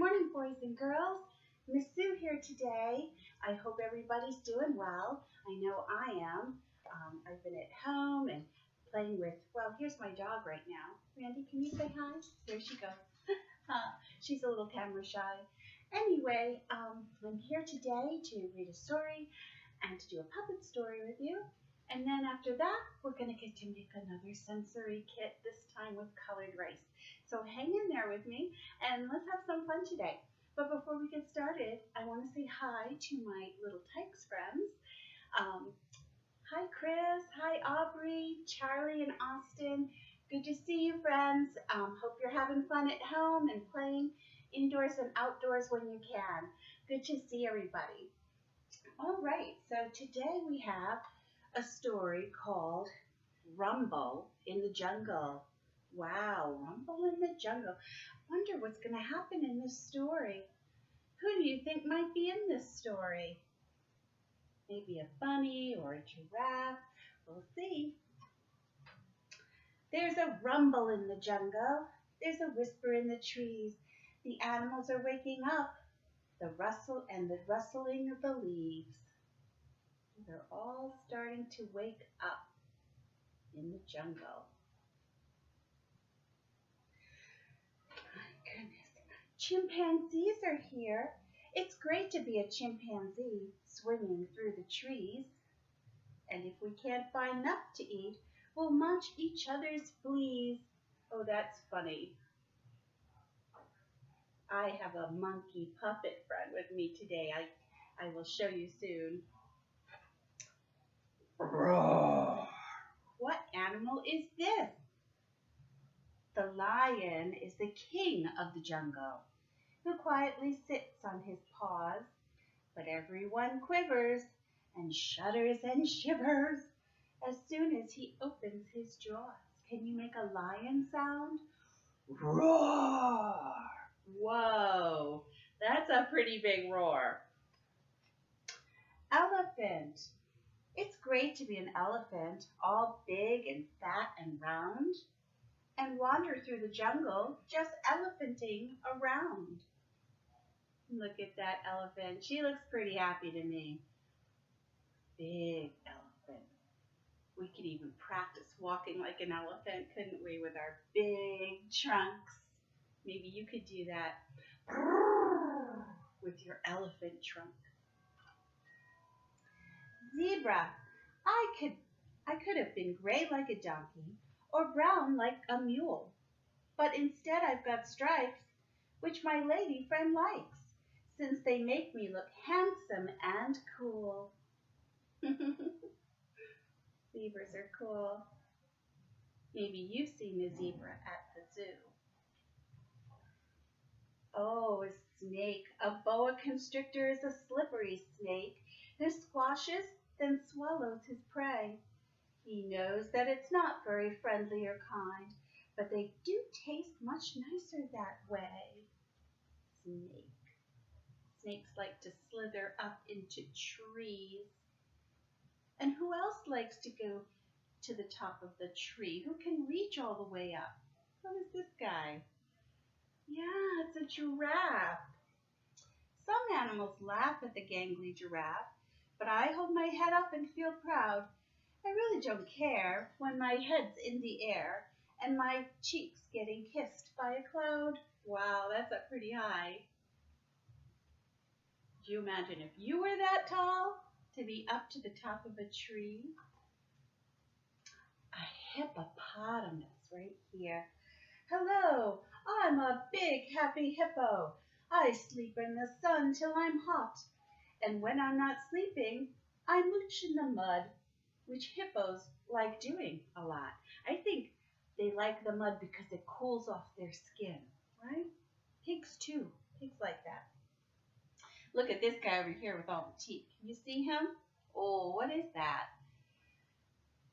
morning, boys and girls. Miss Sue here today. I hope everybody's doing well. I know I am. I've been at home and playing with, well, here's my dog right now. Randy, can you say hi? There she goes. She's a little camera shy. Anyway, I'm here today to read a story and to do a puppet story with you. And then after that, we're going to get to make another sensory kit, this time with colored rice. So hang in there with me and let's have some fun today. But before we get started, I want to say hi to my little Tykes friends. Hi Chris, hi Aubrey, Charlie and Austin. Good to see you, friends. Hope you're having fun at home and playing indoors and outdoors when you can. Good to see everybody. All right, so today we have a story called Rumble in the Jungle. Wow, Rumble in the Jungle. Wonder what's going to happen in this story. Who do you think might be in this story? Maybe a bunny or a giraffe. We'll see. There's a rumble in the jungle. There's a whisper in the trees. The animals are waking up. The rustle and the rustling of the leaves. They're all starting to wake up in the jungle. My goodness. Chimpanzees are here. It's great to be a chimpanzee swinging through the trees. And if we can't find enough to eat, we'll munch each other's fleas. Oh, that's funny. I have a monkey puppet friend with me today. I will show you soon. Roar! What animal is this? The lion is the king of the jungle, who quietly sits on his paws, but everyone quivers and shudders and shivers as soon as he opens his jaws. Can you make a lion sound? Roar! Whoa, that's a pretty big roar. Elephant. It's great to be an elephant, all big and fat and round, and wander through the jungle just elephanting around. Look at that elephant. She looks pretty happy to me. Big elephant. We could even practice walking like an elephant, couldn't we, with our big trunks? Maybe you could do that with your elephant trunk. Zebra. I could have been gray like a donkey or brown like a mule, but instead I've got stripes, which my lady friend likes, since they make me look handsome and cool. Zebras are cool. Maybe you've seen a zebra at the zoo. Oh, a snake. A boa constrictor is a slippery snake who squashes, then swallows his prey. He knows that it's not very friendly or kind, but they do taste much nicer that way. Snake. Snakes like to slither up into trees. And who else likes to go to the top of the tree? Who can reach all the way up? What is this guy? Yeah, it's a giraffe. Some animals laugh at the gangly giraffe, but I hold my head up and feel proud. I really don't care when my head's in the air and my cheeks getting kissed by a cloud. Wow, that's up pretty high. Do you imagine if you were that tall to be up to the top of a tree? A hippopotamus right here. Hello, I'm a big happy hippo. I sleep in the sun till I'm hot. And when I'm not sleeping, I mooch in the mud, which hippos like doing a lot. I think they like the mud because it cools off their skin, right? Pigs too. Pigs like that. Look at this guy over here with all the teeth. Can you see him? Oh, what is that?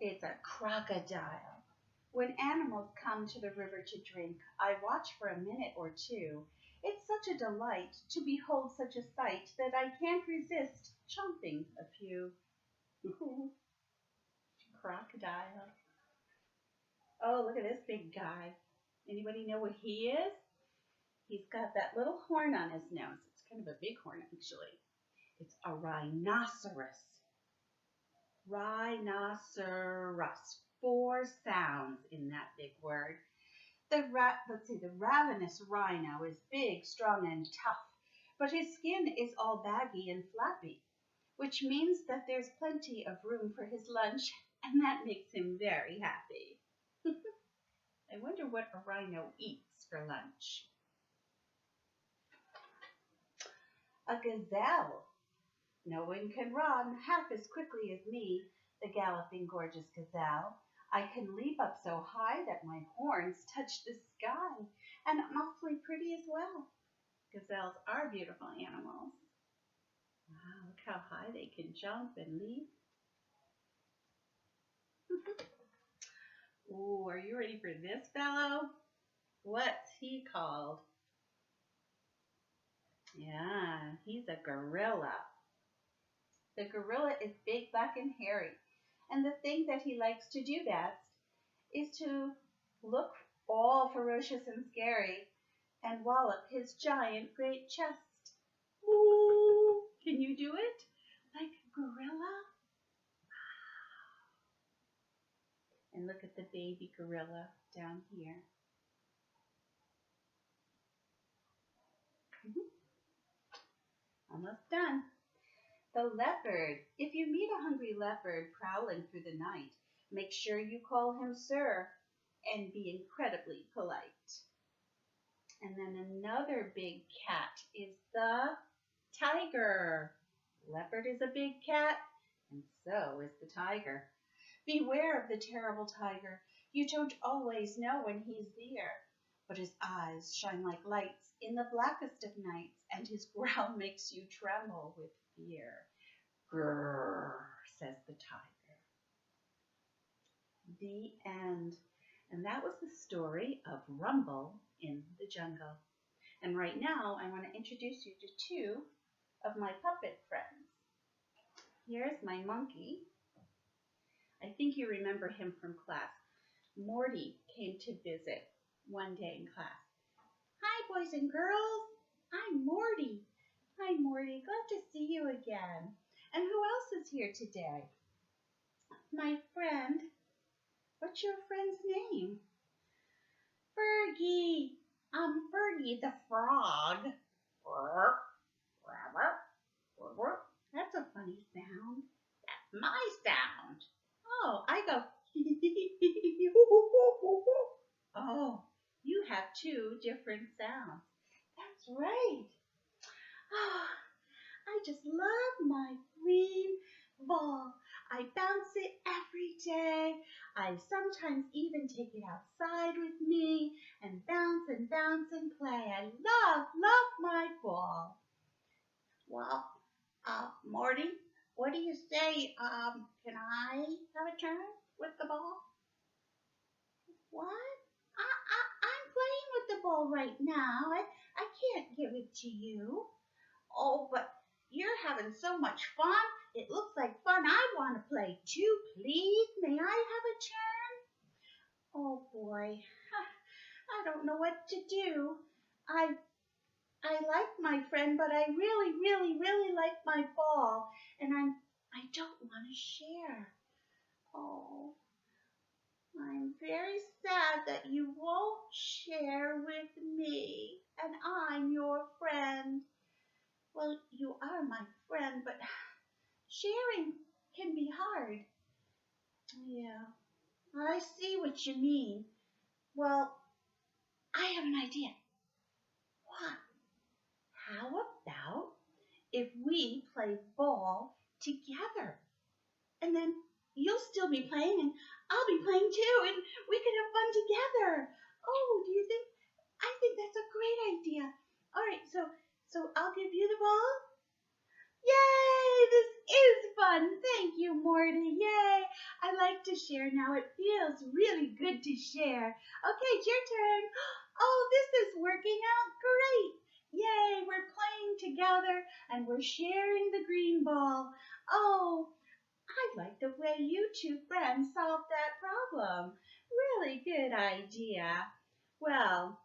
It's a crocodile. When animals come to the river to drink, I watch for a minute or two. It's such a delight to behold such a sight that I can't resist chomping a few. Crocodile. Oh, look at this big guy. Anybody know what he is? He's got that little horn on his nose. It's kind of a big horn, actually. It's a rhinoceros. Rhinoceros. 4 sounds in that big word. The ravenous rhino is big, strong, and tough, but his skin is all baggy and flappy, which means that there's plenty of room for his lunch, and that makes him very happy. I wonder what a rhino eats for lunch. A gazelle. No one can run half as quickly as me, the galloping gorgeous gazelle. I can leap up so high that my horns touch the sky, and I'm awfully pretty as well. Gazelles are beautiful animals. Wow, look how high they can jump and leap. Ooh, are you ready for this fellow? What's he called? Yeah, he's a gorilla. The gorilla is big, black, and hairy, and the thing that he likes to do best is to look all ferocious and scary and wallop his giant great chest. Ooh, can you do it? Like a gorilla? And look at the baby gorilla down here. Almost done. The leopard. If you meet a hungry leopard prowling through the night, make sure you call him sir and be incredibly polite. And then another big cat is the tiger. Leopard is a big cat, and so is the tiger. Beware of the terrible tiger. You don't always know when he's there, but his eyes shine like lights in the blackest of nights, and his growl makes you tremble with fear. Grrr, says the tiger. The end. And that was the story of Rumble in the Jungle. And right now, I want to introduce you to 2 of my puppet friends. Here's my monkey. I think you remember him from class. Morty came to visit one day in class. Hi, boys and girls. I'm Morty. Hi, Morty. Glad to see you again. And who else is here today? My friend. What's your friend's name? Fergie. I'm Fergie the frog. That's a funny sound. That's my sound. Oh, I go. Oh, you have 2 different sounds. That's right. Oh, I just love my green ball. I bounce it every day. I sometimes even take it outside with me and bounce and bounce and play. I love my ball. Well, Morty, what do you say? Can I have a turn with the ball? What? I'm playing with the ball right now. I can't give it to you. Oh, but you're having so much fun. It looks like fun. I want to play too. Please, may I have a turn? Oh boy, I don't know what to do. I like my friend, but I really like my ball, and I don't want to share. Oh, I'm very sad that you won't share with me, and I'm your friend. Well, you are my friend, but sharing can be hard. Yeah, I see what you mean. Well, I have an idea. What? How about if we play ball together? And then you'll still be playing and I'll be playing too, and we can have fun together. Oh, do you think? I think that's a great idea. All right, so I'll give you the ball. Yay! This is fun. Thank you, Morty. Yay! I like to share now. It feels really good to share. Okay, it's your turn. Oh, this is working out great. Yay, we're playing together and we're sharing the green ball. Oh, I like the way you 2 friends solved that problem. Really good idea. Well,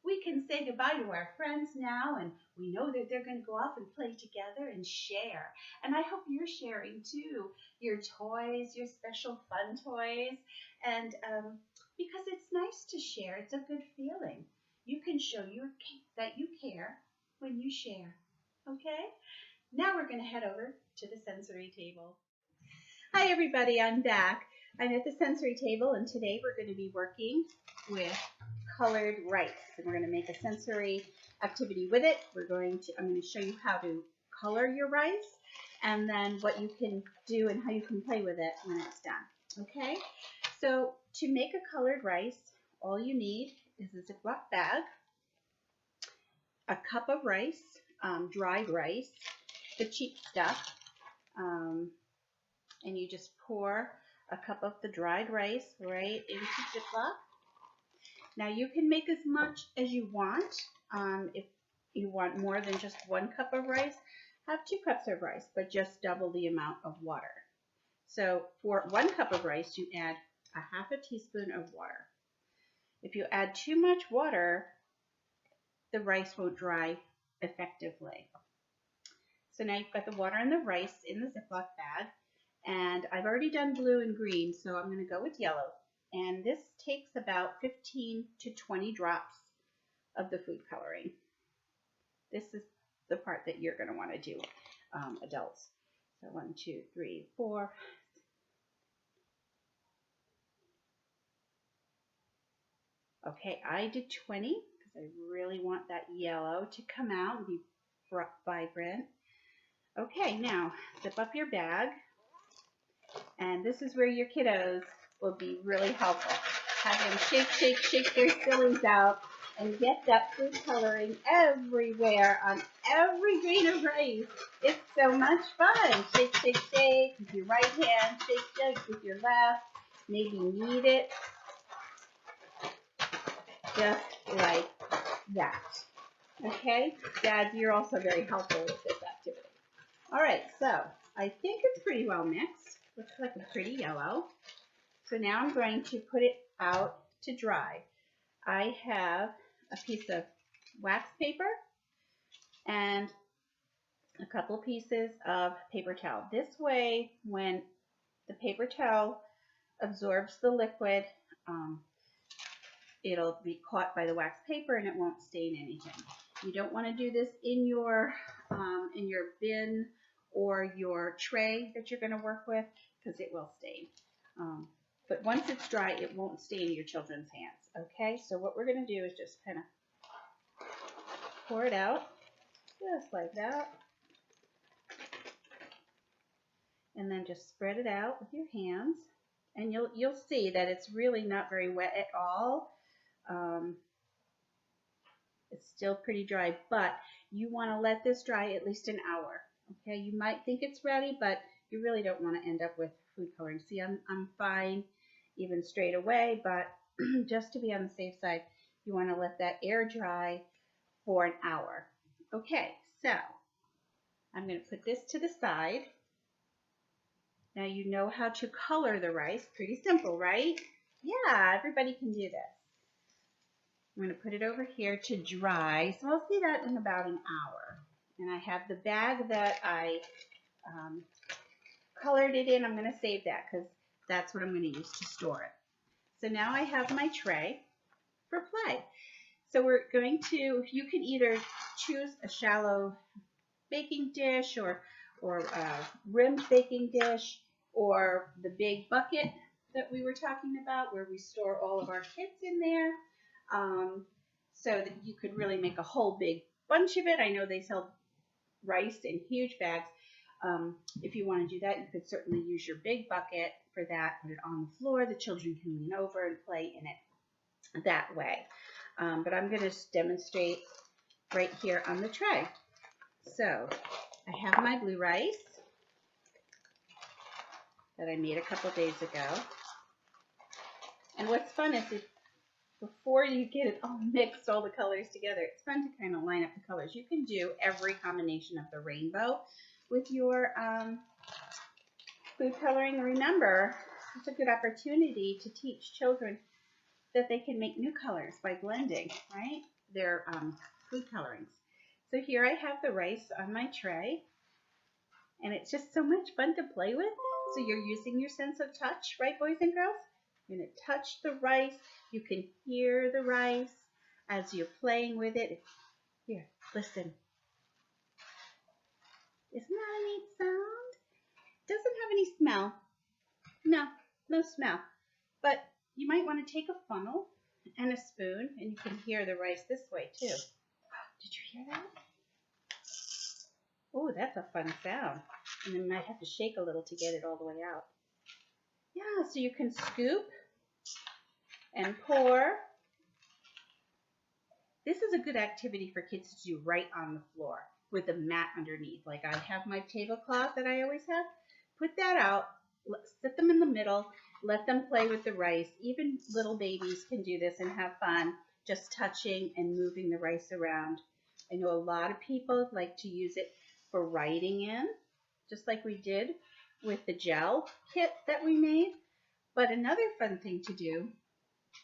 we can say goodbye to our friends now, and we know that they're going to go off and play together and share. And I hope you're sharing too, your toys, your special fun toys, and because it's nice to share. It's a good feeling. You can show that you care when you share. Okay? Now we're going to head over to the sensory table. Hi everybody, I'm back. I'm at the sensory table, and today we're going to be working with colored rice, and we're going to make a sensory activity with it. I'm going to show you how to color your rice, and then what you can do and how you can play with it when it's done. Okay? So to make a colored rice, all you need is a Ziploc bag, a cup of rice, dried rice, the cheap stuff, and you just pour a cup of the dried rice right into Ziploc. Now you can make as much as you want. If you want more than just 1 cup of rice, have 2 cups of rice, but just double the amount of water. So for 1 cup of rice, you add a half a teaspoon of water. If you add too much water, the rice won't dry effectively. So now you've got the water and the rice in the Ziploc bag, and I've already done blue and green, so I'm going to go with yellow. And this takes about 15 to 20 drops of the food coloring. This is the part that you're going to want to do, adults. So 1, 2, 3, 4. Okay, I did 20 because I really want that yellow to come out and be vibrant. Okay, now zip up your bag, and this is where your kiddos will be really helpful. Have them shake their sillies out and get that food coloring everywhere on every grain of rice. It's so much fun. Shake with your right hand, shake with your left. Maybe knead it just like that. Okay, Dad, you're also very helpful with this activity. All right, so I think it's pretty well mixed. Looks like a pretty yellow. So now I'm going to put it out to dry. I have a piece of wax paper and a couple pieces of paper towel. This way, when the paper towel absorbs the liquid, it'll be caught by the wax paper and it won't stain anything. You don't want to do this in your bin or your tray that you're going to work with, because it will stain. But once it's dry, it won't stain your children's hands. Okay, so what we're going to do is just kind of pour it out, just like that. And then just spread it out with your hands. And you'll see that it's really not very wet at all. It's still pretty dry, but you want to let this dry at least an hour. Okay, you might think it's ready, but you really don't want to end up with food coloring. See, I'm fine even straight away, but just to be on the safe side, you want to let that air dry for an hour. Okay, so I'm going to put this to the side. Now you know how to color the rice. Pretty simple, right? Yeah, everybody can do this. I'm going to put it over here to dry. So I'll see that in about an hour. And I have the bag that I colored it in. I'm going to save that because that's what I'm going to use to store it. So now I have my tray for play. So we're going to, you can either choose a shallow baking dish or a rimmed baking dish, or the big bucket that we were talking about where we store all of our kits in there. So that you could really make a whole big bunch of it. I know they sell rice in huge bags. If you want to do that, you could certainly use your big bucket for that. Put it on the floor. The children can lean over and play in it that way. But I'm going to demonstrate right here on the tray. So I have my blue rice that I made a couple days ago. And what's fun is before you get it all mixed, all the colors together, it's fun to kind of line up the colors. You can do every combination of the rainbow with your food coloring. Remember, it's a good opportunity to teach children that they can make new colors by blending, right? their food colorings. So here I have the rice on my tray, and it's just so much fun to play with. So you're using your sense of touch, right, boys and girls? You're going to touch the rice. You can hear the rice as you're playing with it. Here, listen. Isn't that a neat sound? Doesn't have any smell. No smell. But you might want to take a funnel and a spoon, and you can hear the rice this way too. Did you hear that? Oh, that's a fun sound. And then you might have to shake a little to get it all the way out. Yeah, so you can scoop and pour. This is a good activity for kids to do right on the floor with a mat underneath. Like I have my tablecloth that I always have. Put that out, sit them in the middle, let them play with the rice. Even little babies can do this and have fun, just touching and moving the rice around. I know a lot of people like to use it for writing in, just like we did with the gel kit that we made. But another fun thing to do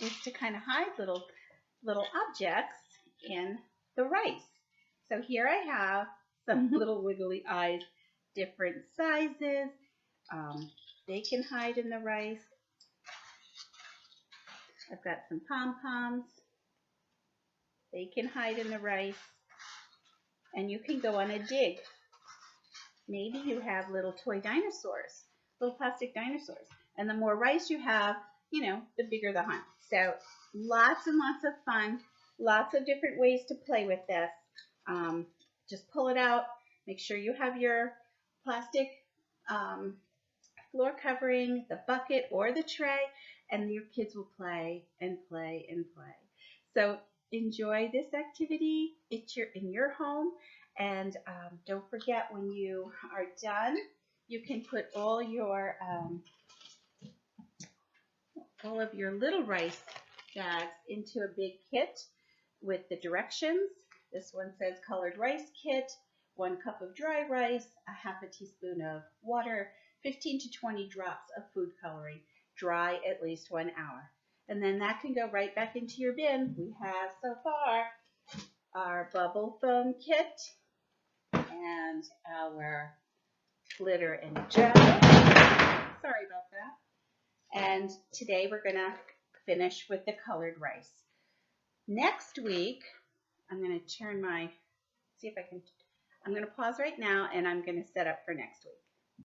is to kind of hide little objects in the rice. So here I have some little wiggly eyes, different sizes. They can hide in the rice. I've got some pom-poms. They can hide in the rice. And you can go on a dig. Maybe you have little toy dinosaurs, little plastic dinosaurs. And the more rice you have, the bigger the hunt. So lots and lots of fun, lots of different ways to play with this. Just pull it out. Make sure you have your plastic floor covering, the bucket or the tray, and your kids will play and play and play. So enjoy this activity. It's in your home, and don't forget when you are done, you can put all of your little rice bags into a big kit with the directions. This one says colored rice kit, 1 cup of dry rice, a half a teaspoon of water, 15 to 20 drops of food coloring, dry at least 1 hour. And then that can go right back into your bin. We have so far our bubble foam kit and our glitter and gel. Sorry about that. And today we're going to finish with the colored rice. Next week, I'm going to I'm going to pause right now, and I'm going to set up for next week.